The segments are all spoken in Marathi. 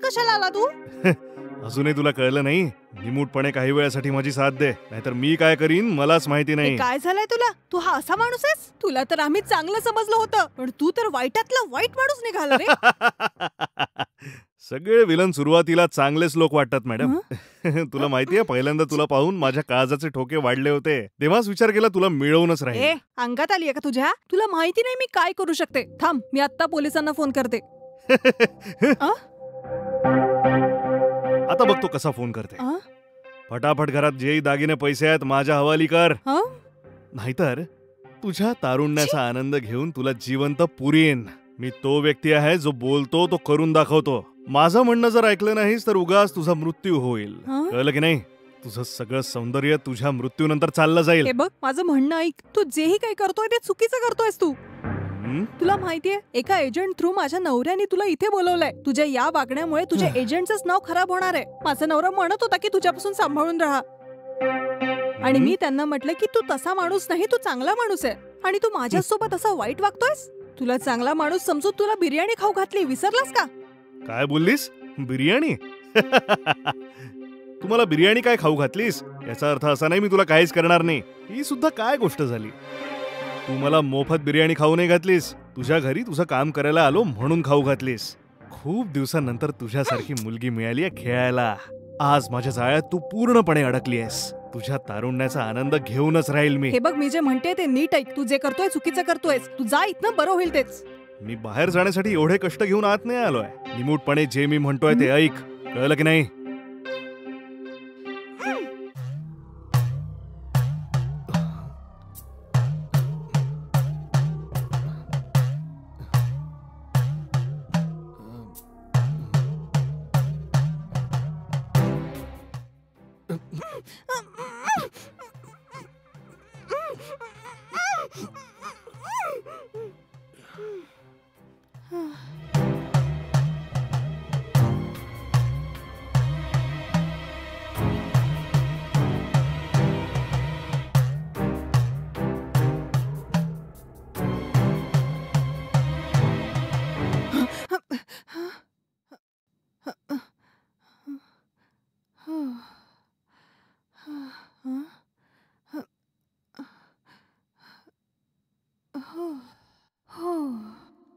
कशाला आला तू? अजूनही तुला कळलं नाही? निमूटपणे काही वेळासाठी माझी साथ दे, नाहीतर मी काय करीन मलाच माहिती नाही. काय झालंय तुला? तू हा असा माणूस आहेस? तुला तर आम्ही चांगलं समजलं होतं, पण तू तर वाईटातला वाईट माणूस निघाला रे. सगळे विलन सुरुवातीला चांगलेच लोक वाटतात मॅडम. तुला माहितीये, पहिल्यांदा तुला पाहून माझ्या काळजाचे ठोके वाढले होते. तेव्हाच विचार केला तुला मिळवूनच राहील. अंगात आलीये का तुझ्या? तुला माहिती नाही मी काय करू शकते. थांब, मी आता पोलिसांना फोन करते. आता बघतो कसा फोन करते. फटाफट घरात जेही दागिने पैसे आहेत माझ्या हवाली कर, नाहीतर तुझ्या तारुण्याचा आनंद घेऊन तुला जिवंत पुरीन. मी तो व्यक्ती आहे जो बोलतो तो करून दाखवतो. माझं म्हणणं जर ऐकलं नाहीस तर उगाच तुझा मृत्यू होईल. कळलं की नाही? तुझं सगळं सौंदर्य तुझ्या मृत्यूनंतर चाललं जाईल. हे बघ, माझं म्हणणं ऐक. तू जेही काही करतोय ते चुकीचं करतोयस तू. तुला माहितीये, एका एजंट थ्रू माझ्या नवऱ्याने तुला इथे बोलवलंय. तुझ्या या वागण्यामुळे तुझ्या एजंटचंच नाव खराब होणार आहे. माझा नवरा म्हणत होता की तुझ्यापासून सांभाळून राहा, आणि मी त्यांना म्हटलं की तू तसा माणूस नाही, तू चांगला माणूस आहे, आणि तू माझ्यासोबत असा वाईट वागतोयस. तुला चांगला माणूस समजून तुला बिर्याणी खाऊ घातली, विसरलास का? काय बोललीस? बिर्याणी? तुम्हाला बिर्याणी काय खाऊ घातलीस? याचा अर्थ असा नाही मी तुला काहीच करणार नाही. ही सुद्धा काय गोष्ट झाली? तू मला मोफत बिर्याणी खाऊ नाही घातलीस, तुझ्या घरी तुझं काम करायला आलो म्हणून खाऊ घातलीस. खूप दिवसांनंतर तुझ्यासारखी मुलगी मिळाली आहे खेळायला. आज माझ्या जाळ्यात तू पूर्णपणे अडकली आहेस. तुझ्या तारुण्याचा आनंद घेऊनच राहील मी. हे बघ, मी जे म्हणते ते नीट ऐक. तू जे करतोय चुकीचं करतोयस. तू जा इथनं, बरं होईल तेच. मी बाहेर जाण्यासाठी एवढे कष्ट घेऊन आत नाही आलोय. निमूटपणे जे मी म्हणतोय ते ऐक. कळलं की नाही?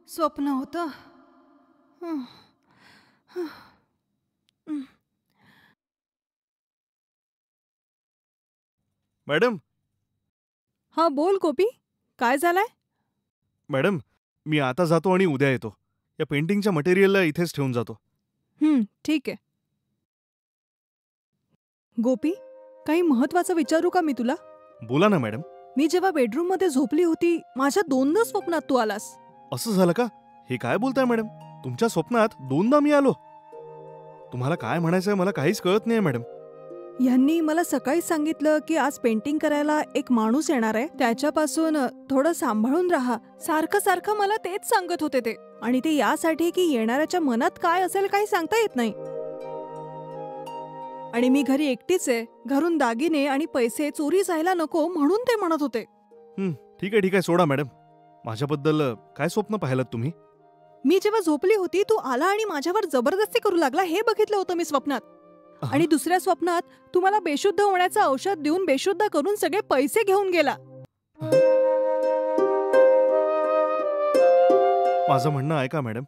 स्वप्न होतं. मॅडम. हा बोल गोपी, काय झालंय? मॅडम, मी आता जातो आणि उद्या येतो. या पेंटिंगच्या मटेरियलला इथेच ठेवून जातो. ठीक आहे. गोपी, काही महत्वाचं विचारू का मी तुला? बोला ना मॅडम. मी जेव्हा बेडरूम मध्ये झोपली होती, माझ्या दोनदा स्वप्नात तू आलास. असं झालं का? हे काय बोलताय मॅडम? तुमच्या स्वप्नात दोनदा मी आलो? तुम्हाला काय म्हणायचंय मला काहीच कळत नाही मॅडम. यांनी मला सकाळी सांगितलं की आज पेंटिंग करायला एक माणूस येणार आहे, त्याच्यापासून थोडं सांभाळून राहा. सारखं सारखं मला तेच सांगत होते ते, आणि ते यासाठी की येणाऱ्याच्या मनात काय असेल काही सांगता येत नाही. आणि मी घरी एकटीच आहे. घरून दागिने आणि पैसे चोरी जायला नको म्हणून ते म्हणत होते. ठीक आहे सोडा मॅडम. माझ्याबद्दल काय स्वप्न पाहिलं तुम्ही? मी जेव्हा झोपली होती तू आला आणि माझ्यावर जबरदस्ती करू लागला हे बघितलं होतं मी स्वप्नात. आणि दुसऱ्या स्वप्नात तुम्हाला बेशुद्ध होण्याचं औषध देऊन बेशुद्ध करून सगळे पैसे घेऊन गेला. माझं म्हणणं ऐका मॅडम.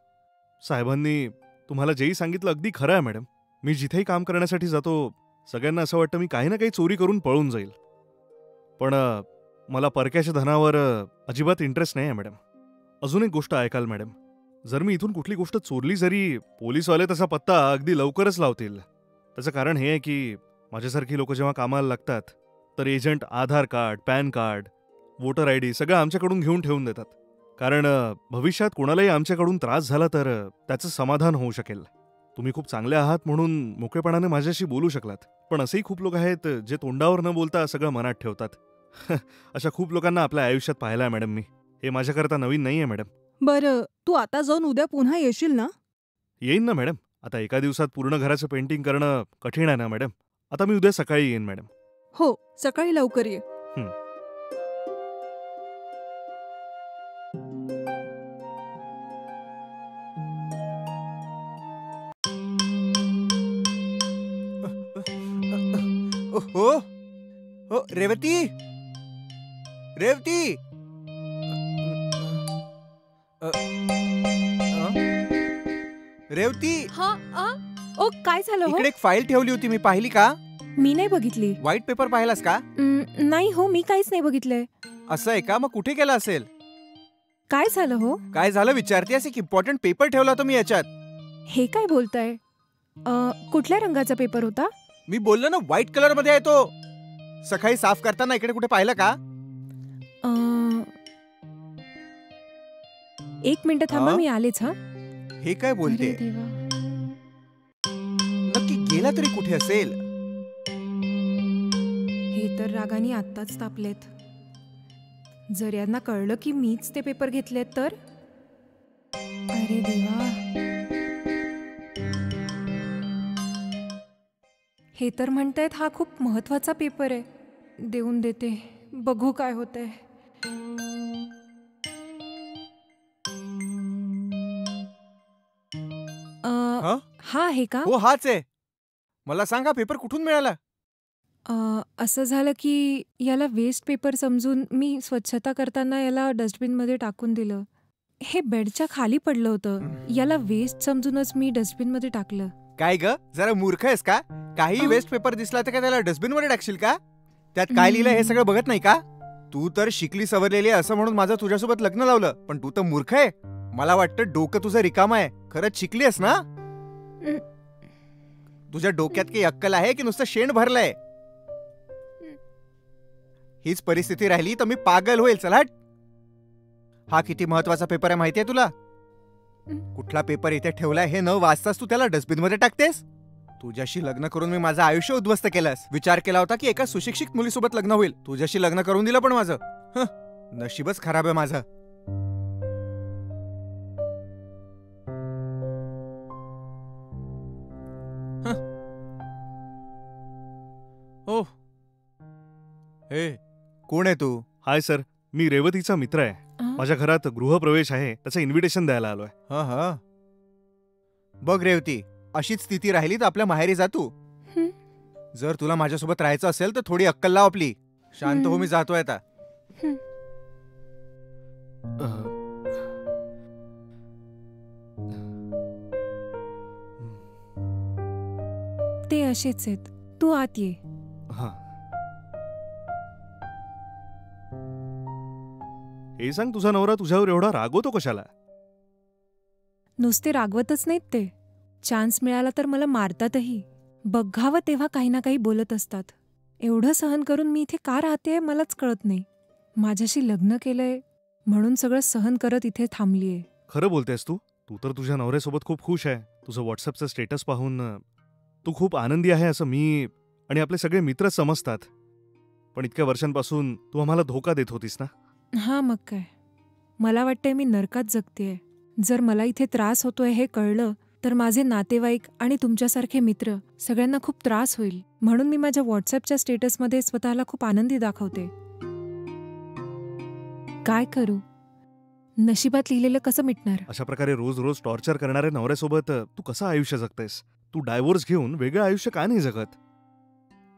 साहेबांनी तुम्हाला जेही सांगितलं अगदी खरं आहे मॅडम. मी जिथेही काम करण्यासाठी जातो सगळ्यांना असं वाटतं मी काही ना काही चोरी करून पळून जाईल. पण मला परक्याच्या धनावर अजिबात इंटरेस्ट नाही आहे मॅडम. अजून एक गोष्ट ऐकाल मॅडम. जर मी इथून कुठली गोष्ट चोरली जरी पोलीसवाले तसा पत्ता अगदी लवकरच लावतील. त्याचं कारण हे आहे की माझ्यासारखी लोक जेव्हा कामाला लागतात तर agent Aadhaar card, PAN card, voter ID सगळं आमच्याकडून घेऊन ठेवून देतात. कारण भविष्यात कोणालाही आमच्याकडून त्रास झाला तर त्याचं समाधान होऊ शकेल. तुम्ही खूप चांगले आहात म्हणून मोकळेपणाने माझ्याशी बोलू शकलात. पण असेही खूप लोक आहेत जे तोंडावर न बोलता सगळं मनात ठेवतात. अशा खूप लोकांना आपल्या आयुष्यात पाहिलं आहे मॅडम मी. हे माझ्याकरता नवीन नाही आहे मॅडम. बरं, तू आता जाऊन उद्या पुन्हा येशील ना? येईन ना मॅडम. आता एका दिवसात पूर्ण घराचं पेंटिंग करणं कठीण आहे ना मॅडम. आता मी उद्या सकाळी येईन मॅडम. हो, सकाळी लवकर ये. हो हो रेवती रेवती रेवती ओ काय झालं हो? इकडे एक फाईल ठेवली होती मी पाहिली का? मी नाही बघितली. व्हाईट पेपर पाहिलास का? नाही हो, मी काहीच नाही बघितलंय. असं आहे का? मग कुठे गेला असेल? काय झालं हो? काय झालं विचारतेस? एक इम्पॉर्टंट पेपर ठेवला होता मी याच्यात. हे काय बोलताय? कुठल्या रंगाचा पेपर होता? मी बोललो ना व्हाईट कलर मध्ये आहे तो. सकाळी साफ करताना इकडे कुठे पाहिलं का? एक मिनिट थांबा, मी आलेच. हा, हे काय बोलते? नक्की गेला तरी कुठे असेल? हे तर रागाने आत्ताच तापलेत. जर यांना कळलं की मीच ते पेपर घेतलेत तर? अरे देवा, हे तर म्हणतायत हा खूप महत्वाचा पेपर आहे. देऊन देते, बघू काय होतंय. हा आहे का? हो हाच आहे. मला सांगा पेपर कुठून मिळाला? असं झालं की याला वेस्ट पेपर समजून मी स्वच्छता करताना याला डस्टबिनमध्ये टाकून दिलं. हे बेडच्या खाली पडलं होतं. याला वेस्ट समजूनच मी डस्टबिनमध्ये टाकलं. काय ग, जरा मूर्ख आहेस का? काही वेस्ट पेपर दिसला तर काय त्याला डस्टबिन मध्ये टाकशील का? त्यात काय लिहिलंय हे सगळं बघत नाही का? तू तर शिकली सवरलेली असं म्हणून माझं तुझ्यासोबत लग्न लावलं, पण तू तर मूर्ख आहे. मला वाटतं डोकं तुझं रिकाम आहे. खरंच शिकली आहेस ना? तुझ्या डोक्यात काही अक्कल आहे की नुसतं शेण भरलंय? हीच परिस्थिती राहिली तर मी पागल होईल. चल हट. हा किती महत्वाचा पेपर आहे माहितीये तुला? कुठला पेपर इथे ठेवलाय हे न वाचताच तू त्याला डस्टबिन मध्ये टाकतेस? तुझ्याशी लग्न करून मी माझं आयुष्य उद्ध्वस्त केलंस. विचार केला होता की एका सुशिक्षित मुलीसोबत लग्न होईल. तुझ्याशी लग्न करून दिलं पण माझं नशीबच खराब आहे माझं. ओ हे कोण आहे तू? हाय सर, मी रेवतीचा मित्र आहे. माझ्या घरात गृहप्रवेश आहे, त्याचं इन्व्हिटेशन द्यायला आलोय. हा बघ रेवती, अशीच स्थिती राहिली तर आपल्या माहेरी जा तू. जर तुला माझ्यासोबत राहायचं असेल तर थोडी अक्कल लाव आपली. शांत हो, मी जातोय आता. ते असेच आहेत. तू आत ये. हे सांग, तुझा नवरा तुझ्यावर एवढा रागवतो कशाला? नुसते रागवतच नाहीत ते, चान्स मिळाला तर मला मारतातही. बघावं तेव्हा काही ना काही बोलत असतात. एवढं सहन करून मी इथे का राहते मलाच कळत नाही. माझ्याशी लग्न केलंय म्हणून सगळं सहन करत इथे थांबलीये. खरं बोलतेस तू? तू तर तुझ्या नवऱ्यासोबत खूप खुश आहे. तुझं व्हॉट्सअपचं स्टेटस पाहून तू खूप आनंदी आहे असं मी आणि आपले सगळे मित्र समजतात. पण इतक्या वर्षांपासून तू आम्हाला धोका देत होतीस ना? हा, मग काय. मला वाटतंय मी नरकात जगतेय. जर मला इथे त्रास होतोय हे कळलं तर माझे नातेवाईक आणि तुमच्यासारखे मित्र सगळ्यांना खूप त्रास होईल. म्हणून मी माझ्या व्हॉट्सअपच्या स्टेटसमध्ये स्वतःला खूप आनंदी दाखवते. काय करू, नशिबात लिहिलेलं कसं मिटणार? अशा प्रकारे रोज रोज टॉर्चर करणाऱ्या नवऱ्यासोबत तू कसं आयुष्य जगतेस? तू डायव्होर्स घेऊन वेगळं आयुष्य का नाही जगत?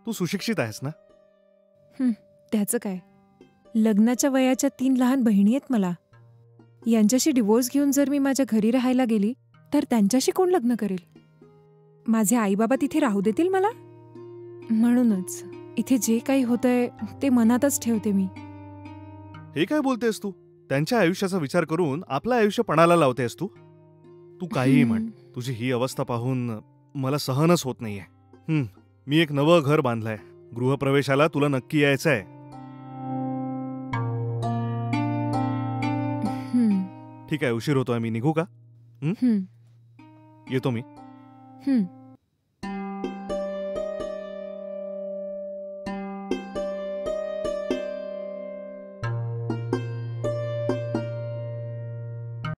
तू सुशिक्षित आहेस ना? त्याचं काय, लग्नाच्या वयाच्या 3 लहान बहिणी आहेत मला. यांच्याशी डिवोर्स घेऊन जर मी माझ्या घरी राहायला गेली तर त्यांच्याशी कोण लग्न करेल? माझे आईबाबा तिथे राहू देतील मला? म्हणूनच इथे जे काही होतंय ते मनातच ठेवते मी. हे काय बोलतेस तू? त्यांच्या आयुष्याचा विचार करून आपलं आयुष्य पणाला लावतेस तू? तू काहीही म्हण, तुझी ही अवस्था पाहून मला सहनच होत नाहीये. मी एक नवं घर बांधलंय. गृहप्रवेशाला तुला नक्की यायचंय. ठीक आहे, उशीर होतोय, मी निघू का? येतो मी.